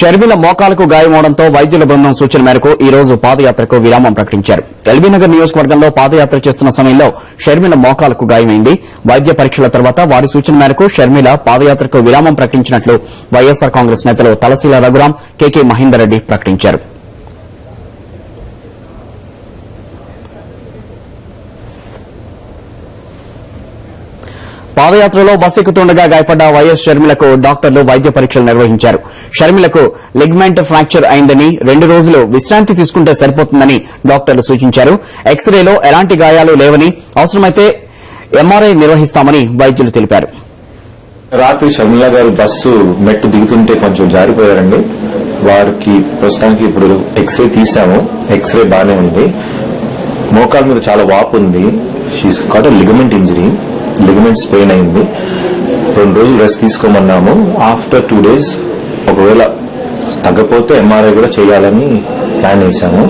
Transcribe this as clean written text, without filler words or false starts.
షర్మిల మోకాలకు గాయమవడంతో వైద్యుల బృందం సూచన మేరకు ఈ రోజు పాదయాత్రకు విరామం ప్రకటించారు. ఎల్బీనగర్ నియోజకవర్గంలో పాదయాత్ర చేస్తున్న సమయంలో షర్మిల మోకాలకు గాయమైంది. వైద్య పరీక్షల తర్వాత వారి సూచన మేరకు షర్మిల పాదయాత్రకు విరామం ప్రకటించినట్లు వైఎస్సార్ కాంగ్రెస్ నేతలు తలశీల రఘురాం, కేకే మహేందర్ రెడ్డి ప్రకటించారు. పాదయాత్రలో బస్సు ఎక్కుతుండగా గాయపడ్డ వైఎస్ షర్మిలకు డాక్టర్లు వైద్య పరీక్షలు నిర్వహించారు. షర్మిలకు లిగ్మెంట్ ఫ్రాక్చర్ అయిందని 2 రోజులు విశ్రాంతి తీసుకుంటే సరిపోతుందని డాక్టర్లు సూచించారు. ఎక్స్రేలో ఎలాంటి గాయాలు లేవని, అవసరమైతే ఎంఆర్ఐ నిర్వహిస్తామని వైద్యులు తెలిపారు. రాత్రి షర్మిల గారు బస్సు మెట్టు దిగుతుంటే కొంచెం జారిపోయారండి. వారికి ప్రస్తుతానికి ఇప్పుడు ఎక్స్రే తీసాము. ఎక్స్రే బానే ఉంది. మోకాల మీద చాలా వాపు ఉంది. She's got a ligament injury. Ligament sprain అయింది. 2 రోజులు రెస్ట్ తీసుకోమన్నాము. ఆఫ్టర్ 2 days ఒకవేళ తగ్గపోతే ఎంఆర్ఐ కూడా చేయాలని ప్లాన్ వేసాము.